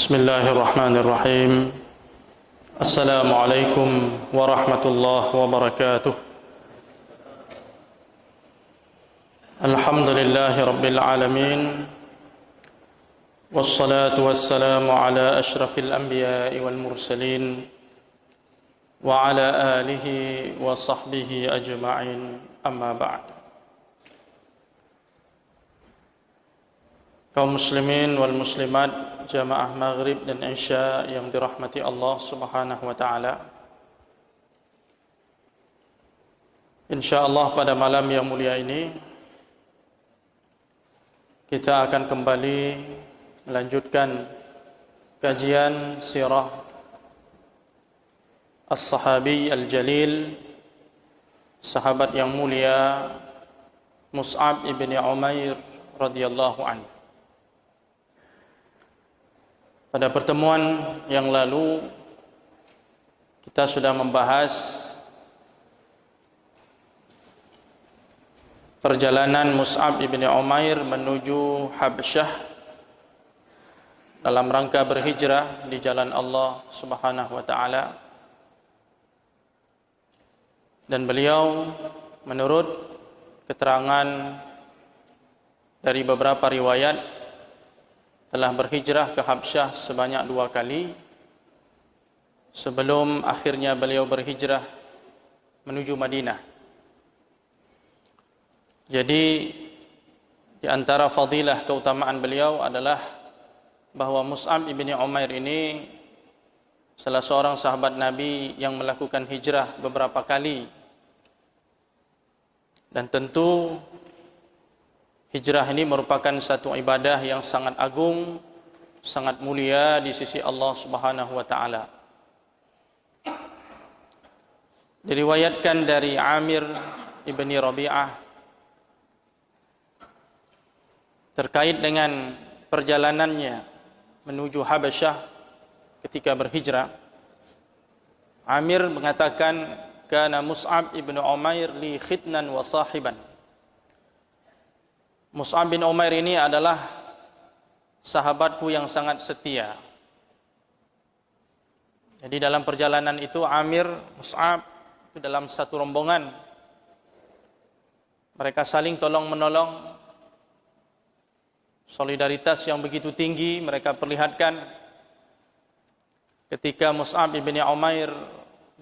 بسم الله الرحمن الرحيم. السلام عليكم ورحمة الله وبركاته. الحمد لله رب العالمين، والصلاة والسلام على أشرف الأنبياء والمرسلين وعلى آله وصحبه أجمعين، أما بعد. Kaum muslimin wal muslimat, jamaah maghrib dan isya yang dirahmati Allah Subhanahu wa taala. Insyaallah pada malam yang mulia ini kita akan kembali melanjutkan kajian sirah as-sahabi al-jalil, sahabat yang mulia Mus'ab ibn Umair radhiyallahu anhu. Pada pertemuan yang lalu kita sudah membahas perjalanan Mus'ab ibn Umair menuju Habsyah dalam rangka berhijrah di jalan Allah Subhanahu wa taala. Dan beliau menurut keterangan dari beberapa riwayat telah berhijrah ke Habsyah sebanyak 2 kali sebelum akhirnya beliau berhijrah menuju Madinah. Jadi di antara fadilah keutamaan beliau adalah bahwa Mus'ab ibn Umair ini salah seorang sahabat Nabi yang melakukan hijrah beberapa kali. Dan tentu hijrah ini merupakan satu ibadah yang sangat agung, sangat mulia di sisi Allah Subhanahu wa taala. Diriwayatkan dari Amir ibni Rabi'ah terkait dengan perjalanannya menuju Habasyah ketika berhijrah. Amir mengatakan, "Kana Mus'ab ibn Umair li khitnan wa sahiban." Mus'ab bin Umair ini adalah sahabatku yang sangat setia. Jadi dalam perjalanan itu Amir, Mus'ab itu dalam satu rombongan. Mereka saling tolong-menolong. Solidaritas yang begitu tinggi mereka perlihatkan. Ketika Mus'ab bin Umair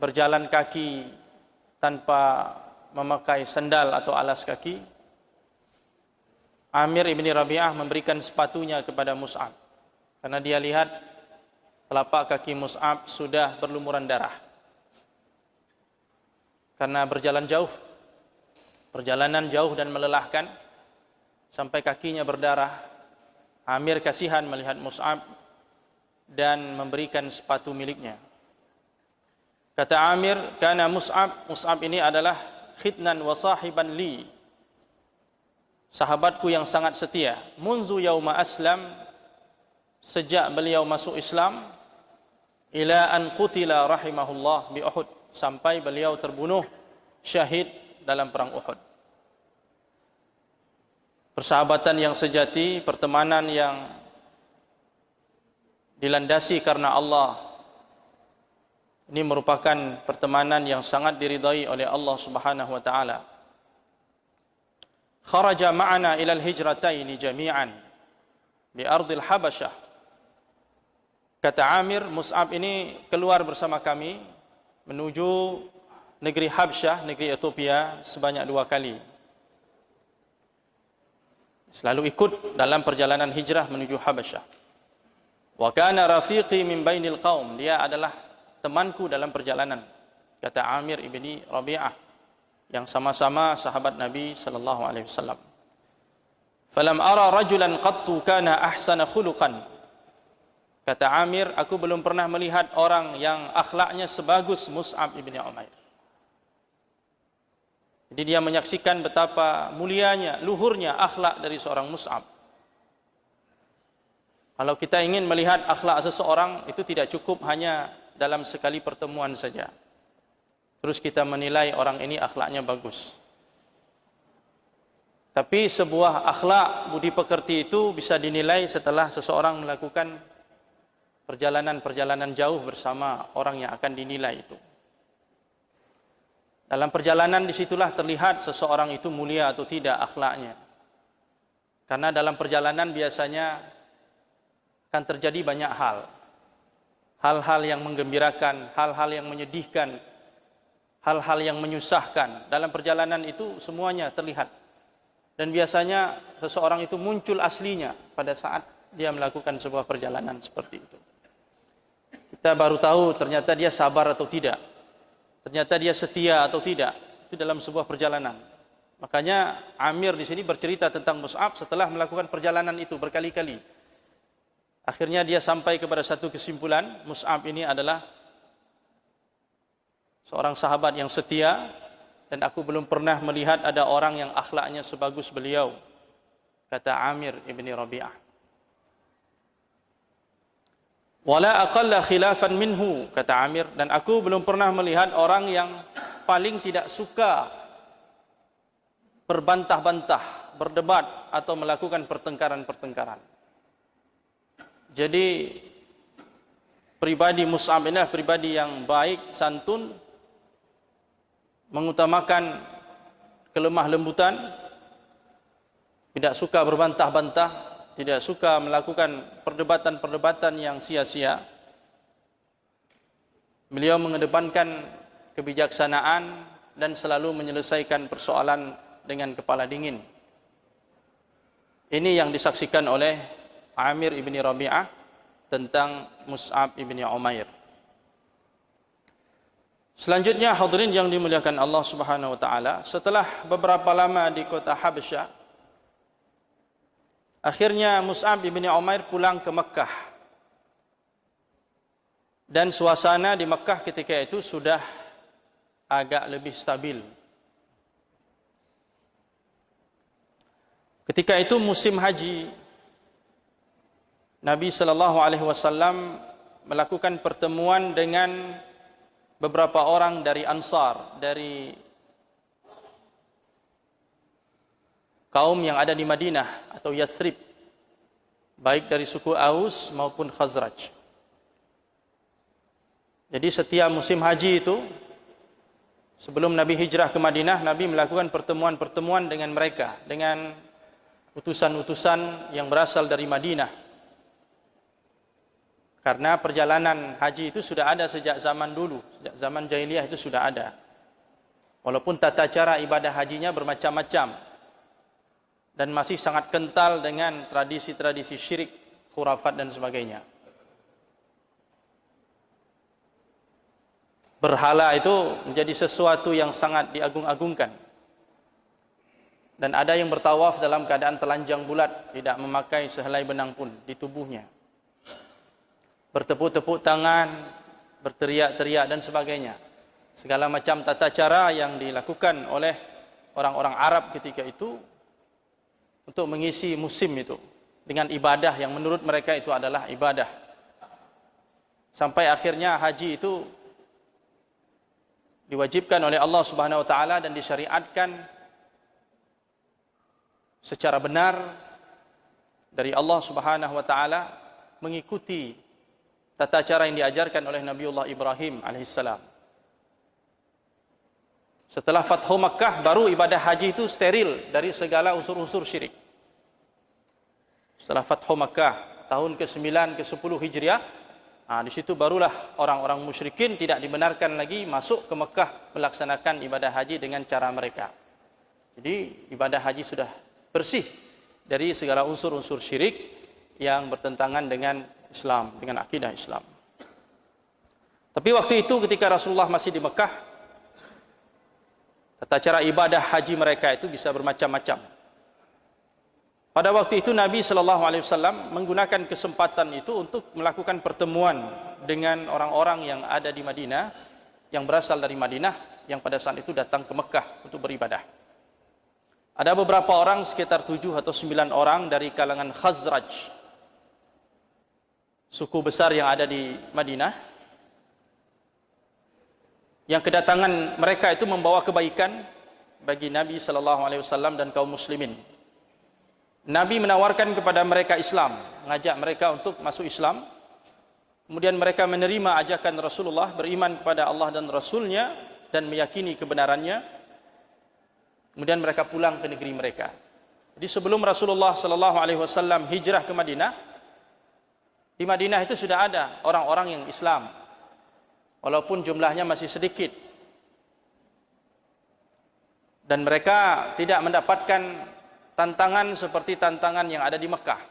berjalan kaki tanpa memakai sandal atau alas kaki, Amir ibn Rabi'ah memberikan sepatunya kepada Mus'ab karena dia lihat telapak kaki Mus'ab sudah berlumuran darah karena berjalan jauh, perjalanan jauh dan melelahkan sampai kakinya berdarah. Amir kasihan melihat Mus'ab dan memberikan sepatu miliknya. Kata Amir, "Kana Mus'ab ini adalah khitnan wa sahiban li, sahabatku yang sangat setia. Munzu yauma aslam, sejak beliau masuk Islam, ila an qutila rahimahullah bi Uhud, sampai beliau terbunuh syahid dalam perang Uhud." Persahabatan yang sejati, pertemanan yang dilandasi karena Allah, ini merupakan pertemanan yang sangat diridai oleh Allah Subhanahu wa taala. Kharaja ma'ana ilal hijrataini jami'an di ardil Habasyah. Kata Amir, Mus'ab ini keluar bersama kami menuju negeri Habsyah, negeri Ethiopia sebanyak 2 kali. Selalu ikut dalam perjalanan hijrah menuju Habasyah. Wa kana rafiqi min bainil qaum, dia adalah temanku dalam perjalanan. Kata Amir ibni Rabi'ah, yang sama-sama sahabat Nabi sallallahu alaihi wasallam. "Falam ara rajulan qattu kana ahsana khuluqan." Kata Amir, aku belum pernah melihat orang yang akhlaknya sebagus Mus'ab ibn Umair. Jadi dia menyaksikan betapa mulianya, luhurnya akhlak dari seorang Mus'ab. Kalau kita ingin melihat akhlak seseorang, itu tidak cukup hanya dalam sekali pertemuan saja terus kita menilai orang ini akhlaknya bagus. Tapi sebuah akhlak budi pekerti itu bisa dinilai setelah seseorang melakukan perjalanan-perjalanan jauh bersama orang yang akan dinilai itu. Dalam perjalanan disitulah terlihat seseorang itu mulia atau tidak akhlaknya. Karena dalam perjalanan biasanya akan terjadi banyak hal. Hal-hal yang menggembirakan, hal-hal yang menyedihkan, hal-hal yang menyusahkan. Dalam perjalanan itu semuanya terlihat. Dan biasanya seseorang itu muncul aslinya pada saat dia melakukan sebuah perjalanan seperti itu. Kita baru tahu ternyata dia sabar atau tidak. Ternyata dia setia atau tidak. Itu dalam sebuah perjalanan. Makanya Amir di sini bercerita tentang Mus'ab setelah melakukan perjalanan itu berkali-kali. Akhirnya dia sampai kepada satu kesimpulan, Mus'ab ini adalah seorang sahabat yang setia, dan aku belum pernah melihat ada orang yang akhlaknya sebagus beliau, kata Amir ibni Rabi'ah. Wala aqalla khilafan minhu, kata Amir, dan aku belum pernah melihat orang yang paling tidak suka berbantah-bantah, berdebat atau melakukan pertengkaran-pertengkaran. Jadi pribadi Mus'ab ini adalah pribadi yang baik, santun, mengutamakan kelemah lembutan, tidak suka berbantah-bantah, tidak suka melakukan perdebatan-perdebatan yang sia-sia. Beliau mengedepankan kebijaksanaan dan selalu menyelesaikan persoalan dengan kepala dingin. Ini yang disaksikan oleh Amir ibni Rabi'ah tentang Mus'ab ibni Umair. Selanjutnya hadirin yang dimuliakan Allah Subhanahu wa taala, setelah beberapa lama di kota Habasyah, akhirnya Mus'ab ibni Umair pulang ke Mekah. Dan suasana di Mekah ketika itu sudah agak lebih stabil. Ketika itu musim haji, Nabi sallallahu alaihi wasallam melakukan pertemuan dengan beberapa orang dari Ansar, dari kaum yang ada di Madinah atau Yathrib, baik dari suku Aus maupun Khazraj. Jadi setiap musim haji itu, sebelum Nabi hijrah ke Madinah, Nabi melakukan pertemuan-pertemuan dengan mereka, dengan utusan-utusan yang berasal dari Madinah. Karena perjalanan haji itu sudah ada sejak zaman dulu, sejak zaman jahiliyah itu sudah ada. Walaupun tata cara ibadah hajinya bermacam-macam dan masih sangat kental dengan tradisi-tradisi syirik, khurafat dan sebagainya. Berhala itu menjadi sesuatu yang sangat diagung-agungkan. Dan ada yang bertawaf dalam keadaan telanjang bulat, tidak memakai sehelai benang pun di tubuhnya. Bertepuk-tepuk tangan, berteriak-teriak dan sebagainya. Segala macam tata cara yang dilakukan oleh orang-orang Arab ketika itu untuk mengisi musim itu dengan ibadah yang menurut mereka itu adalah ibadah. Sampai akhirnya haji itu diwajibkan oleh Allah Subhanahu wa taala dan disyariatkan secara benar dari Allah Subhanahu wa taala mengikuti tata cara yang diajarkan oleh Nabiullah Ibrahim alaihissalam. Setelah Fathu Makkah, baru ibadah haji itu steril dari segala unsur-unsur syirik. Setelah Fathu Makkah tahun ke-9 ke-10 Hijriah, di situ barulah orang-orang musyrikin tidak dibenarkan lagi masuk ke Mekah melaksanakan ibadah haji dengan cara mereka. Jadi ibadah haji sudah bersih dari segala unsur-unsur syirik yang bertentangan dengan Islam, dengan akidah Islam. Tapi waktu itu ketika Rasulullah masih di Mekah, tata cara ibadah haji mereka itu bisa bermacam-macam. Pada waktu itu Nabi SAW menggunakan kesempatan itu untuk melakukan pertemuan dengan orang-orang yang ada di Madinah, yang berasal dari Madinah, yang pada saat itu datang ke Mekah untuk beribadah. Ada beberapa orang, sekitar 7 atau 9 orang dari kalangan Khazraj, suku besar yang ada di Madinah, yang kedatangan mereka itu membawa kebaikan bagi Nabi SAW dan kaum muslimin. Nabi menawarkan kepada mereka Islam, mengajak mereka untuk masuk Islam, Kemudian mereka menerima ajakan Rasulullah, beriman kepada Allah dan Rasulnya dan meyakini kebenarannya. Kemudian mereka pulang ke negeri mereka. Jadi sebelum Rasulullah sallallahu alaihi wasallam hijrah ke Madinah, di Madinah itu sudah ada orang-orang yang Islam, walaupun jumlahnya masih sedikit. Dan mereka tidak mendapatkan tantangan seperti tantangan yang ada di Mekah.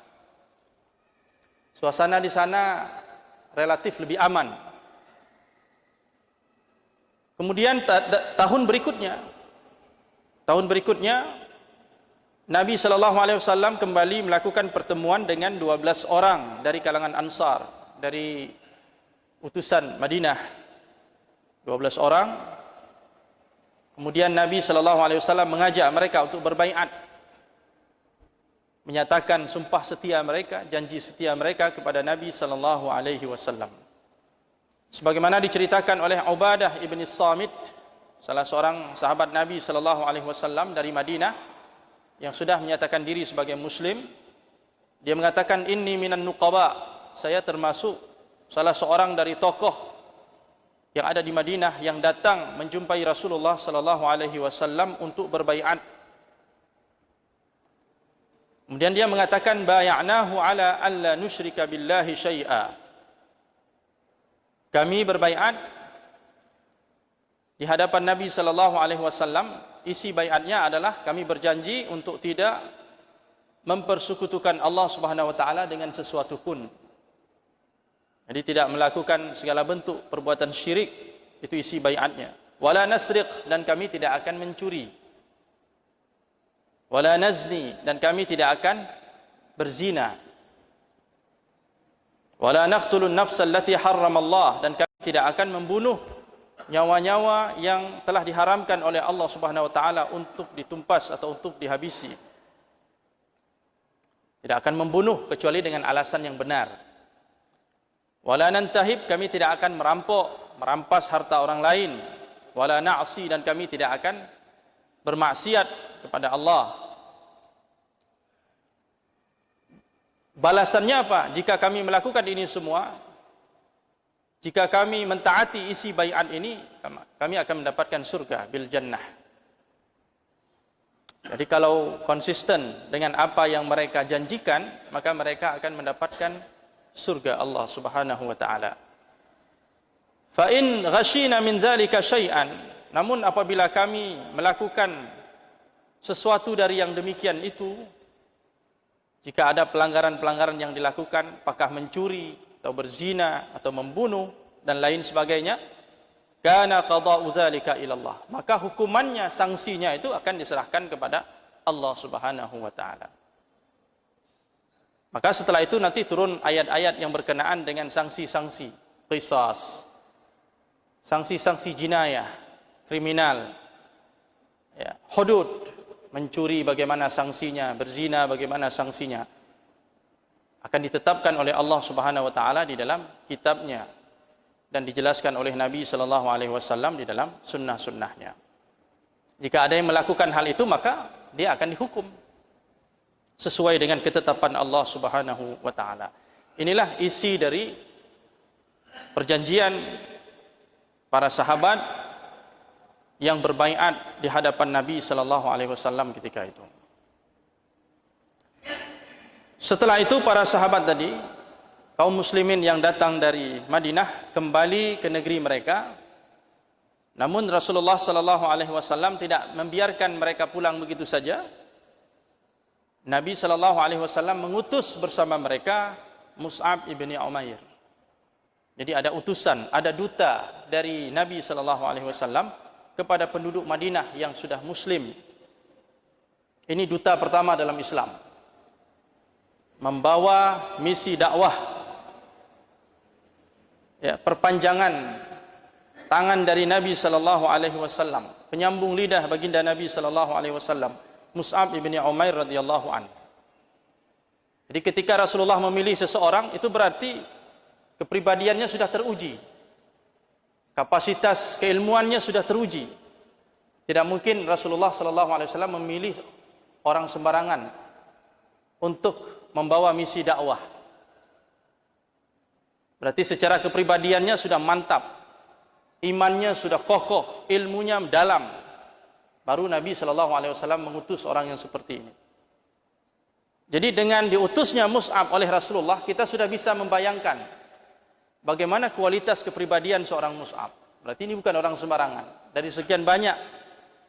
Suasana di sana relatif lebih aman. Kemudian tahun berikutnya Nabi SAW kembali melakukan pertemuan dengan 12 orang dari kalangan Ansar, dari utusan Madinah. 12 orang. Kemudian Nabi SAW mengajak mereka untuk berbaiat, menyatakan sumpah setia mereka, janji setia mereka kepada Nabi SAW. Sebagaimana diceritakan oleh Ubadah ibn Samit, salah seorang sahabat Nabi SAW dari Madinah, yang sudah menyatakan diri sebagai Muslim. Dia mengatakan, inni minan nuqaba, saya termasuk salah seorang dari tokoh yang ada di Madinah yang datang menjumpai Rasulullah SAW untuk berbaiat. Kemudian dia mengatakan, bay'anahu ala alla nusyrika billahi syai'a. Kami berbaiat di hadapan Nabi SAW. Isi baiatnya adalah kami berjanji untuk tidak mempersekutukan Allah Subhanahu wa taala dengan sesuatu pun. Jadi tidak melakukan segala bentuk perbuatan syirik, itu isi baiatnya. Wala nasriq, dan kami tidak akan mencuri. Wala nazni, dan kami tidak akan berzina. Wala naqtulun nafsal lati harramallah, dan kami tidak akan membunuh nyawa-nyawa yang telah diharamkan oleh Allah Subhanahu wa taala untuk ditumpas atau untuk dihabisi. Tidak akan membunuh kecuali dengan alasan yang benar. Wala nantahib, kami tidak akan merampas harta orang lain. Wala na'si, dan kami tidak akan bermaksiat kepada Allah. Balasannya apa? Jika kami melakukan ini semua, jika kami mentaati isi baiat ini, kami akan mendapatkan surga bil jannah. Jadi kalau konsisten dengan apa yang mereka janjikan, maka mereka akan mendapatkan surga Allah Subhanahu wa taala. Fa in ghashina min dzalika syai'an, namun apabila kami melakukan sesuatu dari yang demikian itu, jika ada pelanggaran-pelanggaran yang dilakukan, apakah mencuri atau berzina atau membunuh dan lain sebagainya, kana qada'u dzalika ila Allah, maka hukumannya, sanksinya itu akan diserahkan kepada Allah Subhanahu wa taala. Maka setelah itu nanti turun ayat-ayat yang berkenaan dengan sanksi-sanksi qisas, sanksi-sanksi jinayah, kriminal, ya, hudud, mencuri bagaimana sanksinya, berzina bagaimana sanksinya, akan ditetapkan oleh Allah Subhanahu wa taala di dalam kitabnya dan dijelaskan oleh Nabi sallallahu alaihi wasallam di dalam sunnah-sunnahnya. Jika ada yang melakukan hal itu, maka dia akan dihukum sesuai dengan ketetapan Allah Subhanahu wa taala. Inilah isi dari perjanjian para sahabat yang berbaiat di hadapan Nabi sallallahu alaihi wasallam ketika itu. Setelah itu para sahabat tadi, kaum muslimin yang datang dari Madinah kembali ke negeri mereka. Namun Rasulullah sallallahu alaihi wasallam tidak membiarkan mereka pulang begitu saja. Nabi sallallahu alaihi wasallam mengutus bersama mereka Mus'ab ibni Umair. Jadi ada utusan, ada duta dari Nabi sallallahu alaihi wasallam kepada penduduk Madinah yang sudah muslim. Ini duta pertama dalam Islam, membawa misi dakwah, ya, perpanjangan tangan dari Nabi sallallahu alaihi wasallam, penyambung lidah baginda Nabi sallallahu alaihi wasallam, Mus'ab ibni Umair radhiyallahu an. Jadi ketika Rasulullah memilih seseorang, itu berarti kepribadiannya sudah teruji, kapasitas keilmuannya sudah teruji. Tidak mungkin Rasulullah sallallahu alaihi wasallam memilih orang sembarangan untuk membawa misi dakwah. Berarti secara kepribadiannya sudah mantap, imannya sudah kokoh, ilmunya dalam. Baru Nabi SAW mengutus orang yang seperti ini. Jadi dengan diutusnya Mus'ab oleh Rasulullah, kita sudah bisa membayangkan bagaimana kualitas kepribadian seorang Mus'ab. Berarti ini bukan orang sembarangan. Dari sekian banyak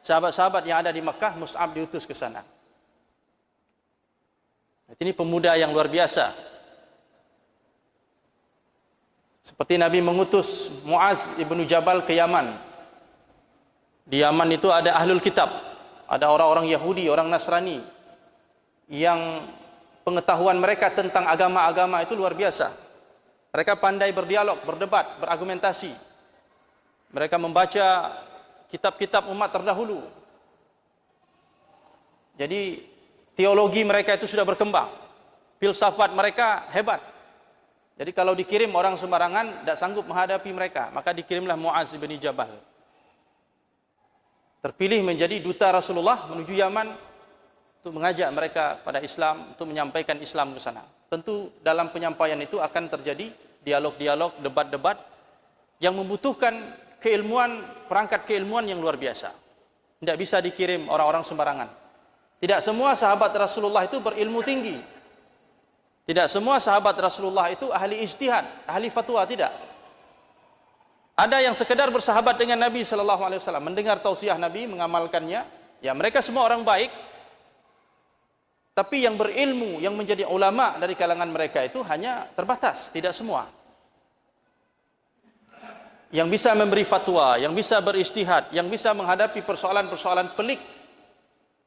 sahabat-sahabat yang ada di Mekah, Mus'ab diutus ke sana. Ini pemuda yang luar biasa. Seperti Nabi mengutus Muaz ibnu Jabal ke Yaman. Di Yaman itu ada ahlul kitab, ada orang-orang Yahudi, orang Nasrani, yang pengetahuan mereka tentang agama-agama itu luar biasa. Mereka pandai berdialog, berdebat, berargumentasi. Mereka membaca kitab-kitab umat terdahulu. Jadi teologi mereka itu sudah berkembang. Filsafat mereka hebat. Jadi kalau dikirim orang sembarangan tidak sanggup menghadapi mereka, maka dikirimlah Muaz bin Jabal. Terpilih menjadi duta Rasulullah menuju Yaman untuk mengajak mereka pada Islam, untuk menyampaikan Islam ke sana. Tentu dalam penyampaian itu akan terjadi dialog-dialog, debat-debat yang membutuhkan keilmuan, perangkat keilmuan yang luar biasa. Tidak bisa dikirim orang-orang sembarangan. Tidak semua sahabat Rasulullah itu berilmu tinggi. Tidak semua sahabat Rasulullah itu ahli ijtihad, ahli fatwa, tidak. Ada yang sekedar bersahabat dengan Nabi SAW, mendengar tausiah Nabi, mengamalkannya. Ya, mereka semua orang baik. Tapi yang berilmu, yang menjadi ulama dari kalangan mereka itu hanya terbatas, tidak semua. Yang bisa memberi fatwa, yang bisa berijtihad, yang bisa menghadapi persoalan-persoalan pelik,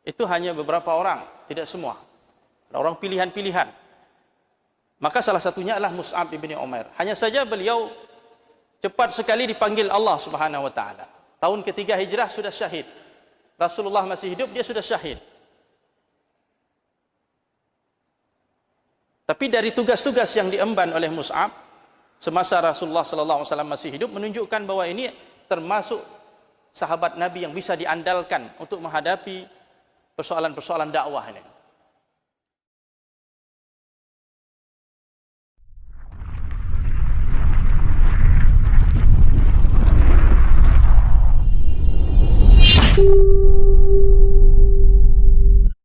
itu hanya beberapa orang, tidak semua. Ada orang pilihan-pilihan. Maka salah satunya adalah Mus'ab bin Umair. Hanya saja beliau cepat sekali dipanggil Allah Subhanahu wa taala. Tahun ketiga Hijrah sudah syahid. Rasulullah masih hidup, dia sudah syahid. Tapi dari tugas-tugas yang diemban oleh Mus'ab semasa Rasulullah SAW masih hidup menunjukkan bahwa ini termasuk sahabat Nabi yang bisa diandalkan untuk menghadapi persoalan-persoalan dakwah ini.